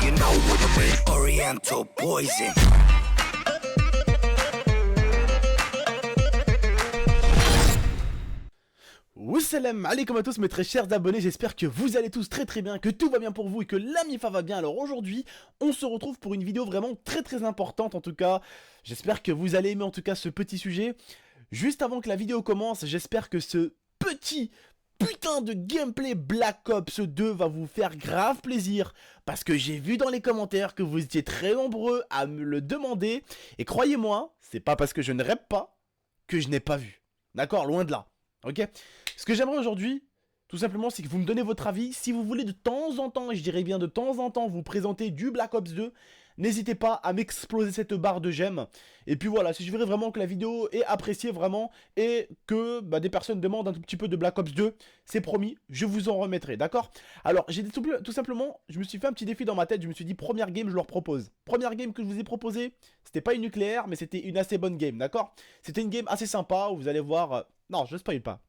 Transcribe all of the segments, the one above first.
you know what I mean. Oriental poison. Wassalam alaikum à tous mes très chers abonnés, j'espère que vous allez tous très bien, que tout va bien pour vous et que la MIFA va bien. Alors aujourd'hui, on se retrouve pour une vidéo vraiment très importante en tout cas. J'espère que vous allez aimer en tout cas ce petit sujet. Juste avant que la vidéo commence, j'espère que ce petit putain de gameplay Black Ops 2 va vous faire grave plaisir. Parce que j'ai vu dans les commentaires que vous étiez très nombreux à me le demander. Et croyez-moi, c'est pas parce que je ne rêve pas que je n'ai pas vu. D'accord, loin de là. Ok. Ce que j'aimerais aujourd'hui, tout simplement, c'est que vous me donnez votre avis. Si vous voulez de temps en temps, et je dirais bien de temps en temps, vous présenter du Black Ops 2, n'hésitez pas à m'exploser cette barre de j'aime. Et puis voilà, si je verrai vraiment que la vidéo est appréciée vraiment et que des personnes demandent un tout petit peu de Black Ops 2, c'est promis, je vous en remettrai, d'accord? Alors, j'ai tout simplement, je me suis fait un petit défi dans ma tête, je me suis dit, première game, je leur propose. Première game que je vous ai proposée, c'était pas une nucléaire, mais c'était une assez bonne game, d'accord? C'était une game assez sympa, où vous allez voir... Non, je spoil pas.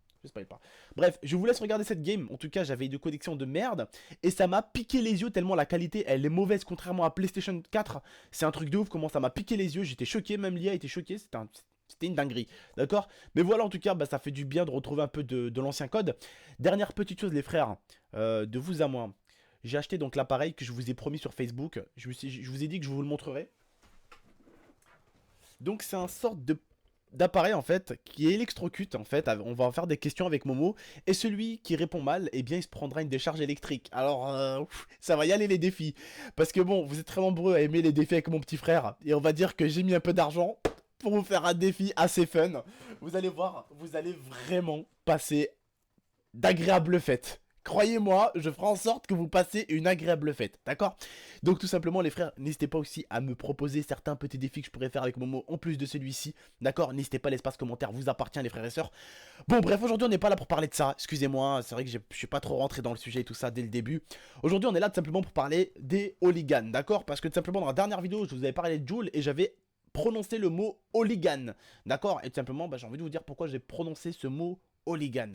Bref, je vous laisse regarder cette game. En tout cas, j'avais une connexion de merde. Et ça m'a piqué les yeux tellement la qualité, elle est mauvaise contrairement à PlayStation 4. C'est un truc de ouf comment ça m'a piqué les yeux. J'étais choqué, même Lia était choqué. C'était une dinguerie, d'accord? Mais voilà, en tout cas, ça fait du bien de retrouver un peu de l'ancien code. Dernière petite chose, les frères, de vous à moi. J'ai acheté donc l'appareil que je vous ai promis sur Facebook. Je vous ai dit que je vous le montrerai. Donc c'est un sorte d'appareil en fait qui électrocute en fait. On va en faire des questions avec Momo et celui qui répond mal, eh bien il se prendra une décharge électrique. Alors ça va y aller les défis parce que bon, vous êtes très nombreux à aimer les défis avec mon petit frère et on va dire que j'ai mis un peu d'argent pour vous faire un défi assez fun. Vous allez voir, vous allez vraiment passer d'agréables fêtes. Croyez-moi, je ferai en sorte que vous passez une agréable fête, d'accord? Donc tout simplement les frères, n'hésitez pas aussi à me proposer certains petits défis que je pourrais faire avec Momo en plus de celui-ci, d'accord? N'hésitez pas, l'espace commentaire vous appartient les frères et sœurs. Bon bref, aujourd'hui on n'est pas là pour parler de ça, excusez-moi, c'est vrai que je suis pas trop rentré dans le sujet et tout ça dès le début. Aujourd'hui on est là tout simplement pour parler des hooligans, d'accord? Parce que tout simplement dans la dernière vidéo je vous avais parlé de Joule et j'avais prononcé le mot hooligan, d'accord? Et tout simplement j'ai envie de vous dire pourquoi j'ai prononcé ce mot hooligan,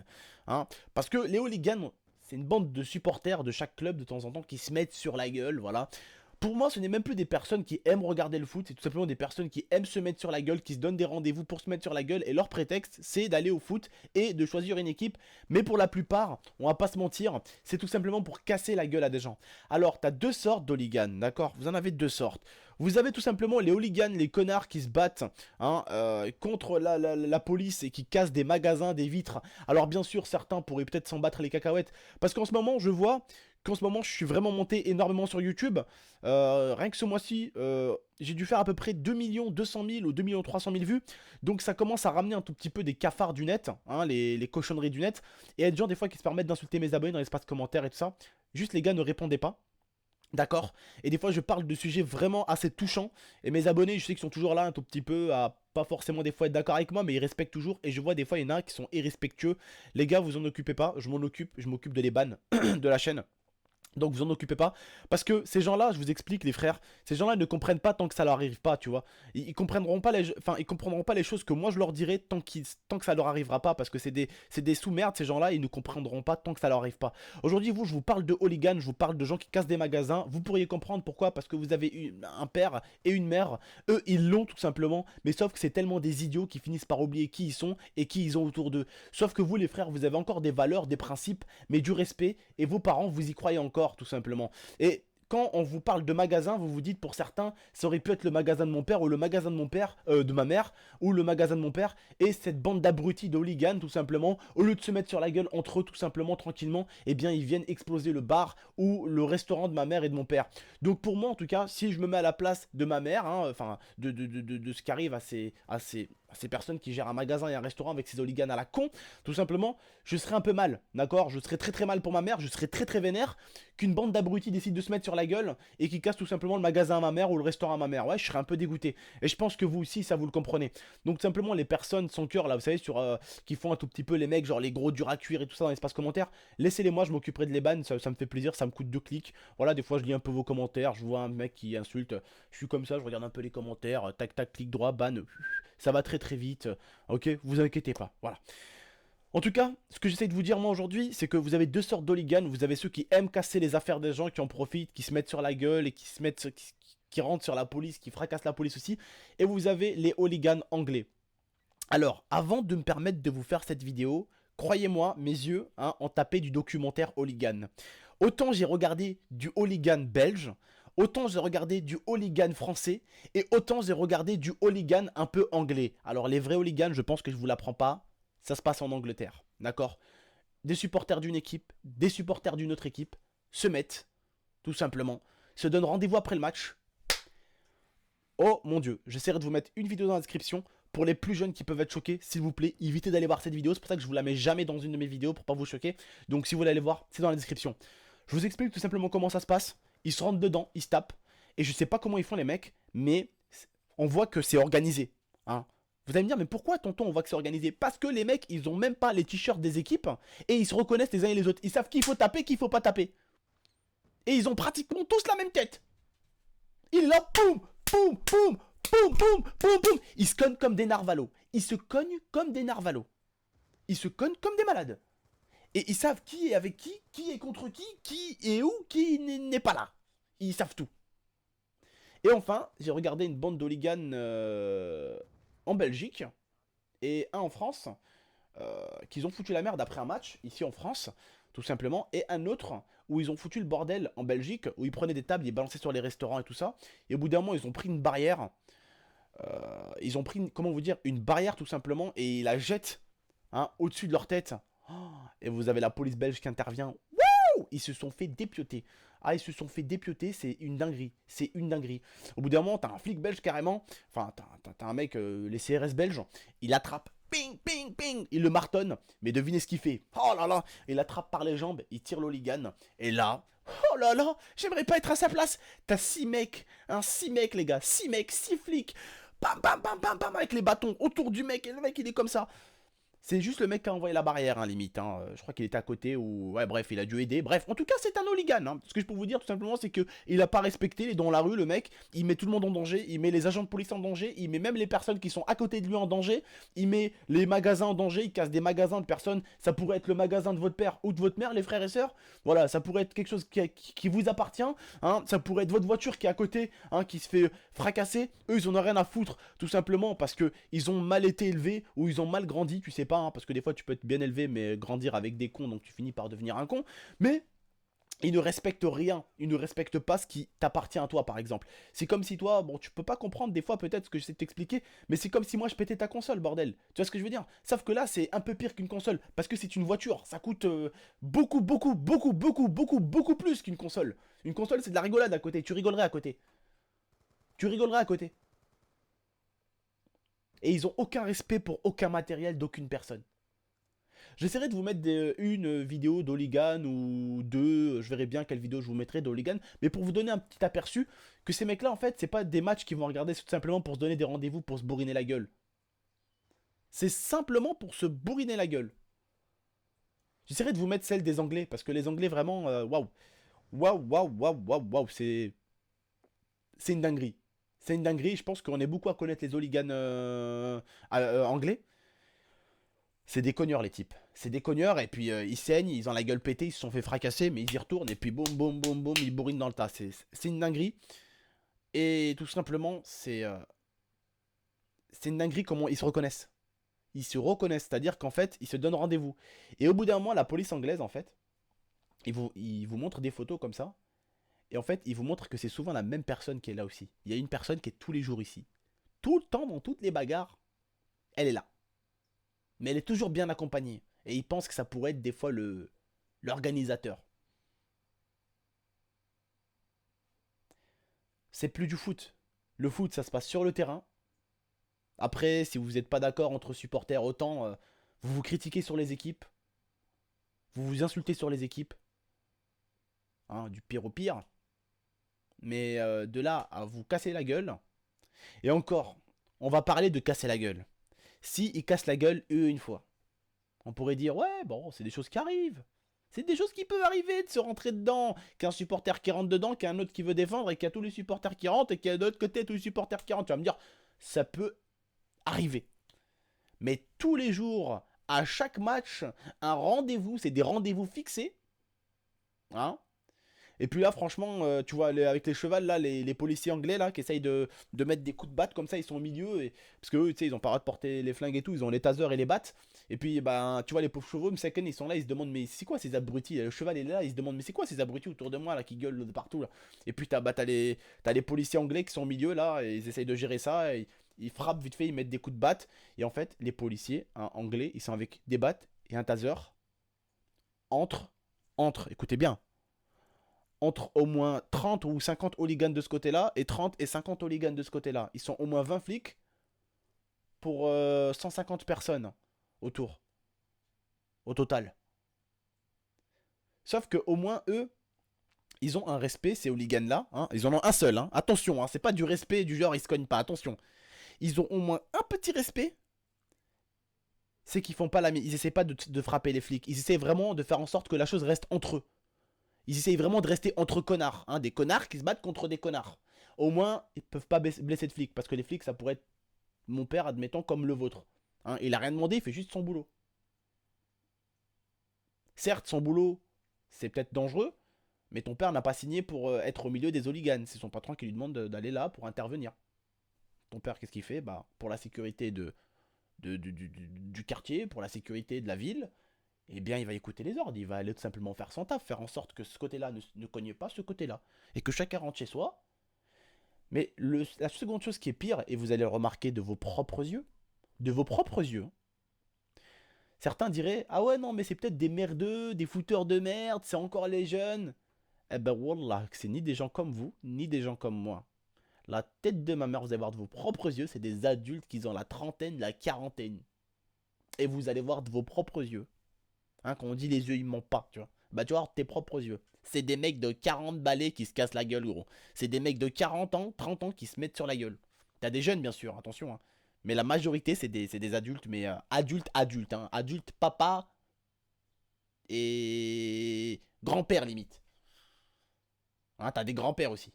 hein? Parce que les hooligans... c'est une bande de supporters de chaque club de temps en temps qui se mettent sur la gueule, voilà. Pour moi, ce n'est même plus des personnes qui aiment regarder le foot, c'est tout simplement des personnes qui aiment se mettre sur la gueule, qui se donnent des rendez-vous pour se mettre sur la gueule, et leur prétexte, c'est d'aller au foot et de choisir une équipe. Mais pour la plupart, on va pas se mentir, c'est tout simplement pour casser la gueule à des gens. Alors, t'as deux sortes d'hooligans, d'accord? Vous en avez deux sortes. Vous avez tout simplement les hooligans, les connards qui se battent contre la police et qui cassent des magasins, des vitres. Alors bien sûr, certains pourraient peut-être s'en battre les cacahuètes, parce qu'en ce moment, je vois qu'en ce moment, je suis vraiment monté énormément sur YouTube. Rien que ce mois-ci, j'ai dû faire à peu près 2 200 000 ou 2 300 000 vues. Donc ça commence à ramener un tout petit peu des cafards du net, hein, les cochonneries du net. Et il y a des gens des fois qui se permettent d'insulter mes abonnés dans l'espace commentaire et tout ça. Juste les gars, ne répondez pas. D'accord? Et des fois je parle de sujets vraiment assez touchants. Et mes abonnés, je sais qu'ils sont toujours là un tout petit peu à pas forcément des fois être d'accord avec moi, mais ils respectent toujours. Et je vois des fois il y en a qui sont irrespectueux. Les gars, vous en occupez pas, je m'occupe de les ban de la chaîne. Donc vous en occupez pas, parce que ces gens-là, je vous explique les frères, ces gens-là ne comprennent pas tant que ça leur arrive pas, tu vois. Ils comprendront pas ils comprendront pas les choses que moi je leur dirai tant que ça leur arrivera pas, parce que c'est des sous-merdes ces gens-là, ils ne comprendront pas tant que ça leur arrive pas. Aujourd'hui, je vous parle de hooligans, je vous parle de gens qui cassent des magasins, vous pourriez comprendre pourquoi, parce que vous avez un père et une mère, eux ils l'ont tout simplement, mais sauf que c'est tellement des idiots qui finissent par oublier qui ils sont et qui ils ont autour d'eux. Sauf que vous les frères, vous avez encore des valeurs, des principes, mais du respect, et vos parents vous y croyez encore tout simplement. Et quand on vous parle de magasin, vous vous dites pour certains, ça aurait pu être le magasin de mon père ou le magasin de mon père, de ma mère, ou le magasin de mon père, et cette bande d'abrutis, de hooligans tout simplement, au lieu de se mettre sur la gueule entre eux tout simplement, tranquillement, eh bien ils viennent exploser le bar ou le restaurant de ma mère et de mon père. Donc pour moi en tout cas, si je me mets à la place de ma mère, enfin de ce qui arrive à ces personnes qui gèrent un magasin et un restaurant avec ces hooligans à la con, tout simplement, je serais un peu mal, d'accord? Je serais très mal pour ma mère, je serais très vénère qu'une bande d'abrutis décide de se mettre sur la gueule et qui casse tout simplement le magasin à ma mère ou le restaurant à ma mère. Ouais, je serais un peu dégoûté. Et je pense que vous aussi, ça vous le comprenez. Donc tout simplement, les personnes sans cœur, là, vous savez, qui font un tout petit peu les mecs, genre les gros durs à cuire et tout ça dans l'espace commentaire, laissez-les moi, je m'occuperai de les ban, ça me fait plaisir, ça me coûte 2 clics. Voilà, des fois je lis un peu vos commentaires, je vois un mec qui insulte, je suis comme ça, je regarde un peu les commentaires, tac tac, clic droit, ban, ça va très vite, ok, vous inquiétez pas, voilà. En tout cas, ce que j'essaie de vous dire moi aujourd'hui, c'est que vous avez deux sortes d'hooligans. Vous avez ceux qui aiment casser les affaires des gens, qui en profitent, qui se mettent sur la gueule et qui se mettent, qui rentrent sur la police, qui fracassent la police aussi. Et vous avez les hooligans anglais. Alors, avant de me permettre de vous faire cette vidéo, croyez-moi, mes yeux ont tapé du documentaire hooligan. Autant j'ai regardé du hooligan belge, autant j'ai regardé du hooligan français, et autant j'ai regardé du hooligan un peu anglais. Alors les vrais hooligans, je pense que je vous l'apprends pas, ça se passe en Angleterre, d'accord? Des supporters d'une équipe, des supporters d'une autre équipe, se mettent, tout simplement, se donnent rendez-vous après le match. Oh mon dieu, j'essaierai de vous mettre une vidéo dans la description. Pour les plus jeunes qui peuvent être choqués, s'il vous plaît, évitez d'aller voir cette vidéo. C'est pour ça que je vous la mets jamais dans une de mes vidéos pour pas vous choquer. Donc si vous voulez aller voir, c'est dans la description. Je vous explique tout simplement comment ça se passe. Ils se rentrent dedans, ils se tapent. Et je sais pas comment ils font les mecs, mais on voit que c'est organisé. Hein. Vous allez me dire, mais pourquoi tonton on voit que c'est organisé? Parce que les mecs, ils ont même pas les t-shirts des équipes et ils se reconnaissent les uns et les autres. Ils savent qu'il faut taper, qu'il faut pas taper. Et ils ont pratiquement tous la même tête. Il est là, boum, boum, boum, boum, boum, boum, boum. Ils se cognent comme des narvalos. Ils se cognent comme des narvalos. Ils se cognent comme des malades. Et ils savent qui est avec qui est contre qui est où, qui n'est pas là. Ils savent tout. Et enfin, j'ai regardé une bande d'hooligans en Belgique et un en France qu'ils ont foutu la merde après un match, ici en France, tout simplement, et un autre où ils ont foutu le bordel en Belgique, où ils prenaient des tables, ils balançaient sur les restaurants et tout ça, et au bout d'un moment, ils ont pris une barrière, ils ont pris, comment vous dire, une barrière tout simplement, et ils la jettent au-dessus de leur tête, oh, et vous avez la police belge qui intervient, wouh, ils se sont fait dépioter. Ah, ils se sont fait dépioter, c'est une dinguerie, c'est une dinguerie. Au bout d'un moment, t'as un flic belge carrément, enfin, t'as un mec, les CRS belges, il attrape, ping, ping, ping, il le martonne, mais devinez ce qu'il fait. Oh là là, il l'attrape par les jambes, il tire l'hooligan, et là, oh là là, j'aimerais pas être à sa place. T'as 6 mecs, 6 mecs les gars, 6 mecs, 6 flics, bam, bam, bam, bam, bam, avec les bâtons autour du mec, et le mec il est comme ça. C'est juste le mec qui a envoyé la barrière, limite. Je crois qu'il était à côté ou... Ouais, bref, il a dû aider. Bref, en tout cas, c'est un hooligan. Ce que je peux vous dire, tout simplement, c'est qu'il a pas respecté. Il est dans la rue, le mec. Il met tout le monde en danger. Il met les agents de police en danger. Il met même les personnes qui sont à côté de lui en danger. Il met les magasins en danger. Il casse des magasins de personnes. Ça pourrait être le magasin de votre père ou de votre mère, les frères et sœurs. Voilà, ça pourrait être quelque chose qui vous appartient. Ça pourrait être votre voiture qui est à côté, qui se fait fracasser. Eux, ils en ont rien à foutre, tout simplement, parce que ils ont mal été élevés ou ils ont mal grandi, tu sais pas, parce que des fois tu peux être bien élevé mais grandir avec des cons, donc tu finis par devenir un con, mais ils ne respectent rien, ils ne respectent pas ce qui t'appartient à toi par exemple. C'est comme si toi, bon tu peux pas comprendre des fois peut-être ce que j'essaie de t'expliquer, mais c'est comme si moi je pétais ta console, bordel. Tu vois ce que je veux dire? Sauf que là c'est un peu pire qu'une console, parce que c'est une voiture, ça coûte beaucoup, beaucoup, beaucoup, beaucoup, beaucoup, beaucoup plus qu'une console. Une console c'est de la rigolade à côté, tu rigolerais à côté. Tu rigolerais à côté. Et ils ont aucun respect pour aucun matériel d'aucune personne. J'essaierai de vous mettre une vidéo d'Hooligan ou deux, je verrai bien quelle vidéo je vous mettrai d'Hooligan, mais pour vous donner un petit aperçu que ces mecs là en fait c'est pas des matchs qu'ils vont regarder tout simplement pour se donner des rendez-vous pour se bourriner la gueule. C'est simplement pour se bourriner la gueule. J'essaierai de vous mettre celle des Anglais parce que les Anglais vraiment waouh. Waouh waouh waouh waouh waouh c'est une dinguerie. C'est une dinguerie, je pense qu'on est beaucoup à connaître les hooligans anglais. C'est des cogneurs les types. C'est des cogneurs et puis ils saignent, ils ont la gueule pétée, ils se sont fait fracasser mais ils y retournent et puis boum boum boum boum, ils bourrinent dans le tas. C'est une dinguerie. Et tout simplement c'est une dinguerie comment ils se reconnaissent. Ils se reconnaissent, c'est-à-dire qu'en fait ils se donnent rendez-vous. Et au bout d'un moment la police anglaise en fait, ils vous montrent des photos comme ça. Et en fait ils vous montrent que c'est souvent la même personne qui est là aussi. Il y a une personne qui est tous les jours ici. Tout le temps dans toutes les bagarres, elle est là. Mais elle est toujours bien accompagnée. Et ils pensent que ça pourrait être des fois l'organisateur. C'est plus du foot. Le foot, ça se passe sur le terrain. Après, si vous n'êtes pas d'accord entre supporters, autant vous vous critiquez sur les équipes. Vous vous insultez sur les équipes. Du pire au pire. Mais de là à vous casser la gueule. Et encore, on va parler de casser la gueule. Si ils cassent la gueule, eux, une fois. On pourrait dire, ouais, bon, c'est des choses qui arrivent. C'est des choses qui peuvent arriver de se rentrer dedans. Qu'un supporter qui rentre dedans, qu'il y a un autre qui veut défendre, et qu'il y a tous les supporters qui rentrent, et qu'il y a de l'autre côté tous les supporters qui rentrent. Tu vas me dire, ça peut arriver. Mais tous les jours, à chaque match un rendez-vous, c'est des rendez-vous fixés. Hein. Et puis là, franchement, tu vois, avec les chevals, là, les policiers anglais, là, qui essayent de mettre des coups de batte comme ça, ils sont au milieu. Parce que eux, tu sais, ils ont pas le droit de porter les flingues et tout, ils ont les tasers et les battes. Et puis, bah, tu vois, les pauvres chevaux, Msaken, ils sont là, ils se demandent, mais c'est quoi ces abrutis? Le cheval est là, ils se demandent, mais c'est quoi ces abrutis autour de moi, là, qui gueulent de partout, là. Et puis, t'as les policiers anglais qui sont au milieu, là, et ils essayent de gérer ça. Et ils frappent vite fait, ils mettent des coups de batte. Et en fait, les policiers anglais, ils sont avec des battes et un taser. Entre, écoutez bien entre au moins 30 ou 50 hooligans de ce côté-là et 30 et 50 hooligans de ce côté-là. Ils sont au moins 20 flics pour 150 personnes autour, au total. Sauf que au moins eux, ils ont un respect, ces hooligans-là. Hein. Ils en ont un seul. Hein. Attention, hein, c'est pas du respect du genre ils se cognent pas. Attention. Ils ont au moins un petit respect. C'est qu'ils font pas la... Ils essaient pas de frapper les flics. Ils essaient vraiment de faire en sorte que la chose reste entre eux. Ils essayent vraiment de rester entre connards, hein, des connards qui se battent contre des connards. Au moins, ils peuvent pas blesser de flics, parce que les flics, ça pourrait être mon père, admettons, comme le vôtre. Hein, il a rien demandé, il fait juste son boulot. Certes, son boulot, c'est peut-être dangereux, mais ton père n'a pas signé pour être au milieu des hooligans. C'est son patron qui lui demande d'aller là pour intervenir. Ton père, qu'est-ce qu'il fait? Bah, pour la sécurité du quartier, pour la sécurité de la ville, eh bien, il va écouter les ordres, il va aller tout simplement faire son taf, faire en sorte que ce côté-là ne cogne pas ce côté-là, et que chacun rentre chez soi. Mais la seconde chose qui est pire, et vous allez le remarquer de vos propres yeux, certains diraient, ah ouais, non, mais c'est peut-être des merdeux, des fouteurs de merde, c'est encore les jeunes. Eh ben, wallah, c'est ni des gens comme vous, ni des gens comme moi. La tête de ma mère, vous allez voir de vos propres yeux, c'est des adultes qui ont la trentaine, la quarantaine. Et vous allez voir de vos propres yeux. Hein, quand on dit les yeux, ils mentent pas, tu vois. Bah, tu vois, tes propres yeux. C'est des mecs de 40 balais qui se cassent la gueule, gros. C'est des mecs de 40 ans, 30 ans qui se mettent sur la gueule. T'as des jeunes, bien sûr, attention. Hein. Mais la majorité, c'est des adultes, mais adultes. Hein. Adultes, papa et grand-père, limite. Hein, t'as des grands-pères aussi.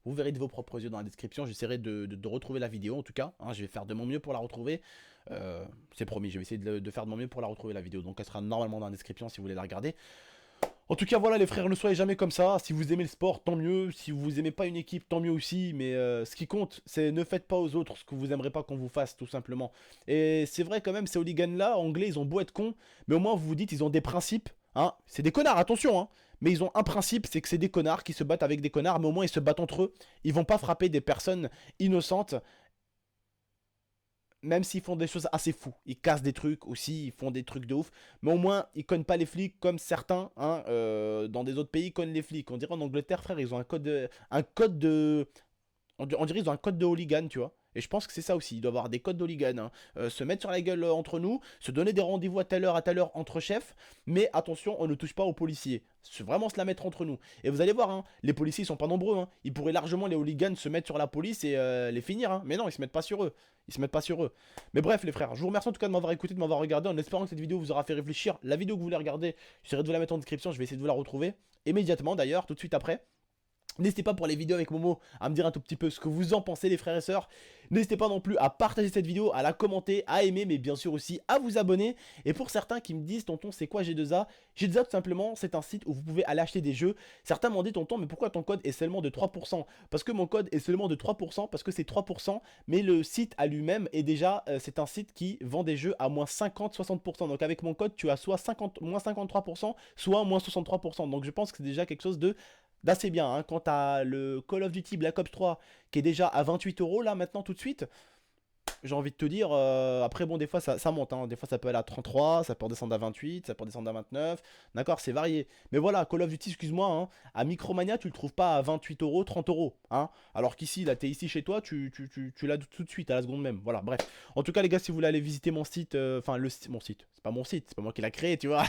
Vous verrez de vos propres yeux dans la description. J'essaierai de retrouver la vidéo, en tout cas. Hein, je vais faire de mon mieux pour la retrouver. C'est promis, je vais essayer de faire de mon mieux pour la retrouver, la vidéo. Donc elle sera normalement dans la description si vous voulez la regarder. En tout cas, voilà les frères, ne soyez jamais comme ça. Si vous aimez le sport, tant mieux. Si vous aimez pas une équipe, tant mieux aussi. Mais ce qui compte, c'est ne faites pas aux autres ce que vous aimerez pas qu'on vous fasse, tout simplement. Et c'est vrai quand même, ces hooligans-là, anglais, ils ont beau être cons. Mais au moins, vous vous dites, ils ont des principes. Hein. C'est des connards, attention, hein. Mais ils ont un principe, c'est que c'est des connards qui se battent avec des connards, mais au moins ils se battent entre eux. Ils vont pas frapper des personnes innocentes, même s'ils font des choses assez fous. Ils cassent des trucs aussi, ils font des trucs de ouf, mais au moins ils cognent pas les flics comme certains, hein, dans des autres pays cognent les flics. On dirait en Angleterre, frère, ils ont on dirait qu'ils ont un code de hooligan, tu vois. Et je pense que c'est ça aussi, il doit y avoir des codes d'hooligan. Hein. Se mettre sur la gueule entre nous, se donner des rendez-vous à telle heure entre chefs, mais attention, on ne touche pas aux policiers. Vraiment se la mettre entre nous. Et vous allez voir, hein, les policiers ils sont pas nombreux. Hein. Ils pourraient largement, les hooligans, se mettre sur la police et les finir. Hein. Mais non, ils se mettent pas sur eux. Ils se mettent pas sur eux. Mais bref, les frères, je vous remercie en tout cas de m'avoir écouté, de m'avoir regardé, en espérant que cette vidéo vous aura fait réfléchir. La vidéo que vous voulez regarder, j'essaierai de vous la mettre en description, je vais essayer de vous la retrouver immédiatement d'ailleurs, tout de suite après. N'hésitez pas pour les vidéos avec Momo à me dire un tout petit peu ce que vous en pensez les frères et sœurs. N'hésitez pas non plus à partager cette vidéo, à la commenter, à aimer, mais bien sûr aussi à vous abonner. Et pour certains qui me disent tonton c'est quoi G2A? G2A tout simplement c'est un site où vous pouvez aller acheter des jeux. Certains m'ont dit tonton mais pourquoi ton code est seulement de 3%? Parce que mon code est seulement de 3%, parce que c'est 3%, mais le site à lui-même est déjà, c'est un site qui vend des jeux à moins 50-60%. Donc avec mon code tu as soit moins 53%, soit moins 63%. Donc je pense que c'est déjà quelque chose d'assez bien, hein. Quant à le Call of Duty Black Ops 3 qui est déjà à 28 € là maintenant tout de suite, j'ai envie de te dire, après bon des fois ça monte, hein. Des fois ça peut aller à 33, ça peut redescendre à 28, ça peut redescendre à 29, d'accord c'est varié. Mais voilà, Call of Duty excuse-moi, hein, à Micromania tu le trouves pas à 28 €, 30 €, hein. Alors qu'ici là t'es ici chez toi, tu l'as tout de suite à la seconde même, voilà bref. En tout cas les gars si vous voulez aller visiter mon site, enfin mon site, c'est pas mon site, c'est pas moi qui l'a créé tu vois.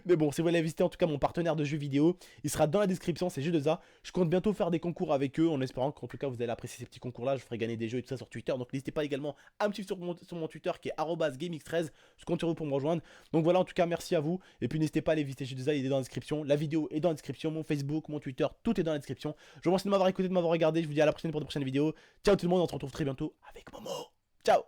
Mais bon si vous voulez visiter en tout cas mon partenaire de jeux vidéo, il sera dans la description, c'est G2A. Je compte bientôt faire des concours avec eux en espérant qu'en tout cas vous allez apprécier ces petits concours là, je ferai gagner des jeux et tout ça sur Twitter, donc n'hésitez pas également à me suivre sur mon Twitter qui est @gamix13. Je compte sur vous pour me rejoindre. Donc voilà, en tout cas, merci à vous. Et puis n'hésitez pas à aller visiter G2A, il est dans la description. La vidéo est dans la description. Mon Facebook, mon Twitter, tout est dans la description. Je vous remercie de m'avoir écouté, de m'avoir regardé. Je vous dis à la prochaine pour de prochaines vidéos. Ciao tout le monde, on se retrouve très bientôt avec Momo. Ciao.